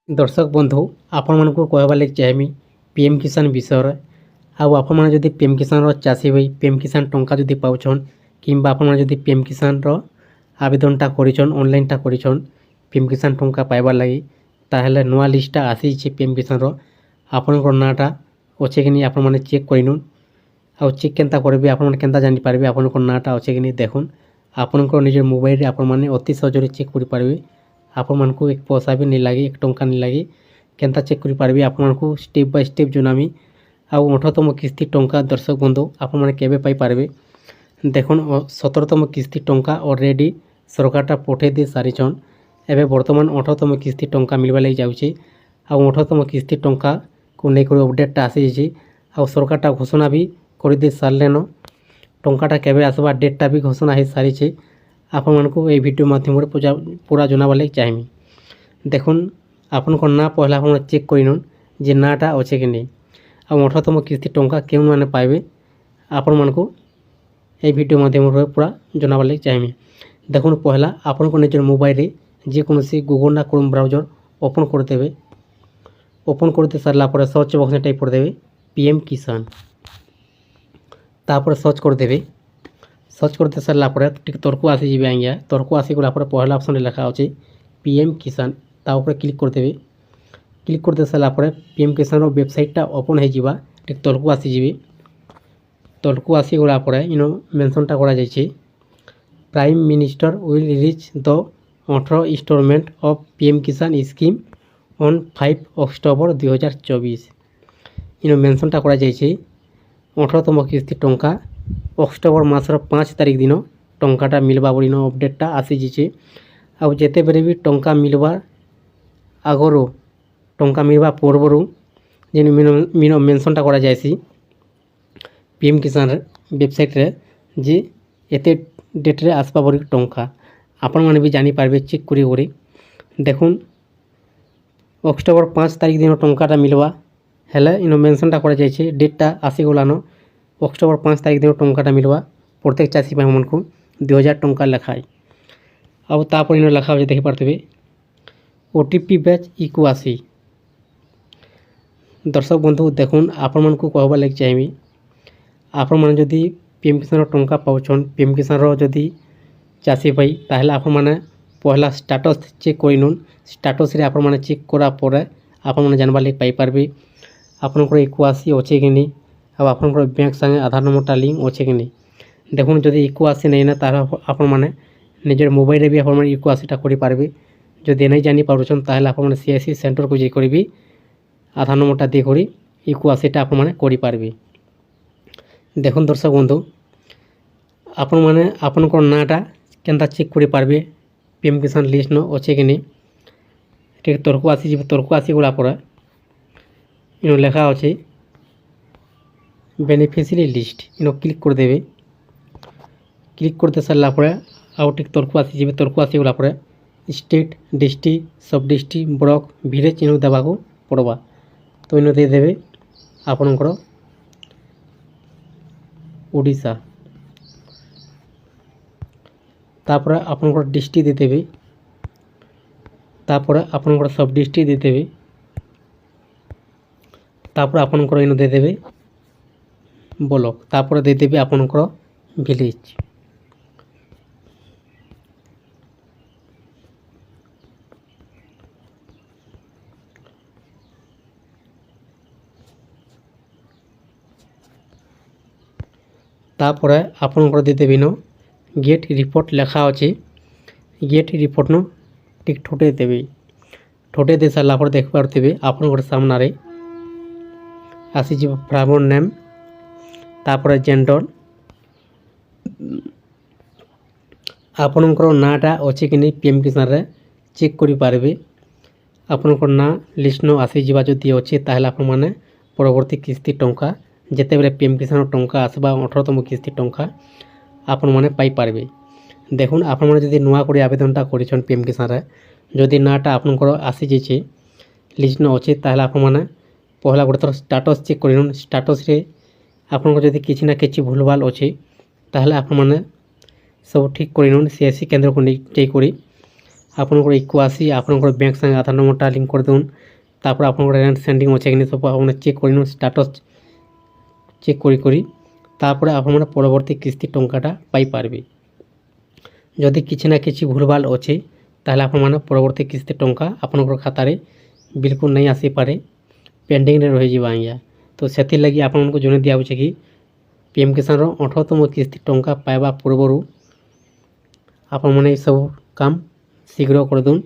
दर्शक बंधु आपण को कहबार लगे चाहमी पीएम किसान विषय आपण जदि पीएम किसान चाषी भाई पीएम किसान टंका जदि पाउछन किंबा आपण जदि पीएम किसान आवेदनटा करिछन ऑनलाइनटा करिछन पीएम किसान टंका पाइबार लगी ताहेले नुआ लिस्टटा आसी पीएम किसान आपणकर नाटा अच्छे कि नहीं आपण मैंने चेक करनुन आउ चेक केनता करेंगे आपण केनता जानी पारबे आपणकर नाटा अच्छे कि नहीं देखुन आपणकर निजर मोबाइल आपण मैंने अति सहजरे चेक कर पारबे आपण मानकु एक पैसा भी नहीं लगे एक टंका नहीं लगे केनता चेक कर पारबे आपण मानकु स्टेप बाय स्टेप जुनामी आउ 18तम किस्ती टंका दर्शक बंधु आपण माने केबे पाई पारबे देखुन 17तम किस्ती टंका ऑलरेडी सरकारटा पठे दे सारिछन एबे वर्तमान 18तम किस्ती टंका मिलबा लगी जाउची आउ 18तम किस्ती टंका को नहीं कर अपडेटटा आसी जाइए आउ सरकारटा घोषणा भी कर दे सारेन टंकाटा केबे आसबा डेटटा भी घोषणा हो सारी आपण मानकु ए वीडियो माध्यम पूरा जनाबार लगे चाहमी देखुन आपण ना पहला आपण चेक करिनुन जे नाटा अच्छे कि नहीं आउ 18तम किस्ती टंका केउन माने पाइबे आपण मानकु ए वीडियो माध्यम पूरा जनाबार लगे चाहमी देखुन पहला आपण को निजर मोबाइल रे जे कोनोसी गूगल ना क्रोम ब्राउजर ओपन कर देबे ओपन करते सारा पर सर्च बक्स में टाइप कर देबे पीएम किसान तापर सर्च कर देबे सर्च करते सारा पर तर्क आसी जी आज्ञा तर्क आसीगला पहला ऑप्शन लिखा अच्छे पीएम किसान ता ऊपर क्लिक कर देबे क्लिक करते सारा पर पीएम किसान वेबसाइटा ओपन हो तर्क आसीजी तर्क आसीगला इनो मेंशनटा करा जायछि prime minister will reach the 18 instalment of PM Kisan scheme on 5 October 2024 इन मेंशनटा करा जायछि 18तम किस्ती टंका अक्टोबर मासर 5 तारिख दिन टंकाटा मिलबा बोली अपडेटटा आसी जाइए आउ जेते बेरे भी टंका मिलवा आगरो टंका मिलवा पूर्वरु जेन मीनो मेंशनटा करा जायछि पीएम किसान वेबसाइट रे जे एते डेट रे आसबा बोली टंका आपण माने भी जानी पारबे चेक करी करी देखुन अक्टोबर 5 तारिख दिन टंकाटा मिलवा हेले इन मेंशनटा करा जायछि डेटटा आसीगलान अक्टोबर 5 तारिख दिन टंकाटा मिलवा प्रत्येक चाषी भाई मन को 2000 टंका लिखाए अब तापर इन लिखा हो देखि पारथबे ओटीपी बैच इको आसी दर्शक बंधु देखुन आपण मन को कहबा लगे चाहमी आपण मन जदी पीएम किसान टंका पाउछन पीएम किसान जदी चाषी भाई ताहले आपण माने पहला स्टेटस चेक करिनुन स्टेटस रे आपण माने चेक करा परे आपण माने जानबा लगे पाई पारबे आपनकर इको आसी अच्छे कि नहीं अब आपनकर बैंक संगे आधार नंबरटा लिंक अच्छे कि नहीं देखुन जदि इको आसी नहीं ना तार आपण माने निजर मोबाइल रे भी आपण माने इको आसीटा करि पारबे जदि नहीं जानि पारुछन ताहले आपण माने सीएससी सेंटर को जे करबी आधार नंबरटा दे करी इको आसीटा आपण माने करि पारबे देखुन दर्शक बंधु आपण माने आपनकर नाटा केनता चेक करि पारबे पीएम किसान लिस्ट न अच्छे कि नहीं ठीक तर्क आसी गला पर इन लेखा अच्छे बेनिफिशियरी लिस्ट इन क्लिक कर देबे क्लिक करते सारा पर आउ टिक तर्क आसी गला पर स्टेट डिस्ट्रिक्ट सब डिस्ट्रिक्ट ब्लॉक विलेज इन देवा को पड़वा तो इन दे देबे आपनकर ओडिशा तापर आपनकर डिस्ट्रिक्ट दे देबे तापर आपनकर सब डिस्ट्रिक्ट दे देबे तापर आपनकर इन दे देबे ब्लॉक तापर दे देबे आपनकर विलेज तापर आपनकर दे देबे न गेट रिपोर्ट लिखा अच्छे गेट रिपोर्ट न टिक ठोटे देबे ठोटे दे सारा पर देख पारथबे आपनकर सामने आसी जी फार्मर नेम तापर जेंडर आपनकर नाटा अच्छे कि नहीं पीएम किसान रे चेक करि पारबे आपनकर ना लिस्ट न आसी जीवा जदि अच्छे ताहले आपण माने परवर्ती किस्ती टंका जेते बेले पीएम किसान टंका आसबा 18तम किस्ती टंका आपण माने पाई पारबे देखुन आपण माने जदि नुआ करी आवेदनटा करिछन पीएम किसान रे जदि नाटा आपनकर आसी जाइछे लिस्ट न अच्छे ताहले आपण माने पहला गोटे थर स्टेटस चेक करिनुन स्टेटस रे आपनकर जदि किछि ना किछि भूलभाल अच्छे ताहले आपण माने सब ठीक करिनुन सीएससी केंद्र को नै करी ଆପଣଙ୍କର ଇକୁ ଆସି ଆପଣଙ୍କର ବ୍ୟାଙ୍କ ସାଙ୍ଗେ ଆଧାର ନମ୍ବରଟା ଲିଙ୍କ୍ କରିଦେଉନ୍। ତାପରେ ଆପଣଙ୍କର ରେଣ୍ଟ ସେଣ୍ଡିଂ ଅଛେ କି ନାହିଁ ସବୁ ଆପଣ ଚେକ୍ କରିନେଉନ୍, ଷ୍ଟାଟସ୍ ଚେକ୍ କରି ତାପରେ ଆପଣମାନେ ପରବର୍ତ୍ତୀ କିସ୍ତି ଟଙ୍କାଟା ପାଇପାରିବେ। ଯଦି କିଛି ନା କିଛି ଭୁଲଭାଲ ଅଛେ ତାହେଲେ ଆପଣମାନେ ପରବର୍ତ୍ତୀ କିସ୍ତି ଟଙ୍କା ଆପଣଙ୍କର ଖାତାରେ ବିଲକୁଲ नहीं ଆସିପାରେ, ପେଣ୍ଡିଂରେ ରହିଯିବା ଆଜ୍ଞା। ତ ସେଥିଲାଗି ଆପଣମାନଙ୍କୁ ଜଣାଇ ଦିଆହେଉଛି କି ପିଏମ୍ କିଷାନର 18ତମ କିସ୍ତି ଟଙ୍କା ପାଇବା ପୂର୍ବରୁ ଆପଣମାନେ ଏସବୁ କାମ ଶୀଘ୍ର କରିଦେଉନ୍।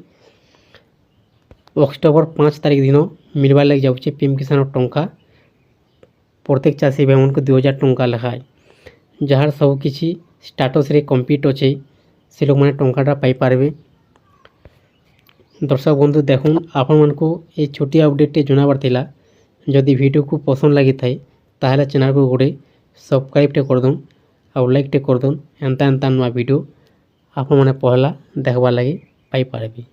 ଅକ୍ଟୋବର 5 ତାରିଖ ଦିନ ମିଲବାର୍ ଲାଗି ଯାଉଛି ପିଏମ୍ କିଷାନର ଟଙ୍କା। ପ୍ରତ୍ୟେକ ଚାଷୀ ଭାଇମାନଙ୍କୁ 2000 ଟଙ୍କା ଲେଖାଏ, ଯାହାର ସବୁକିଛି ଷ୍ଟାଟସ୍ରେ କମ୍ପ୍ଲିଟ୍ ଅଛେ ସେ ଲୋକମାନେ ଟଙ୍କାଟା ପାଇପାରିବେ। दर्शक बंधु देखुन आपको ये छोटिया अपडेट जनाबार थिला। जदि वीडियो को पसंद लगी थाए ताहले चैनल को गोटे सब्सक्राइब करदौन और लाइक करदौन। एंता नुआ वीडियो आपण मैंने पहला देखबार लगी पाई पारबे।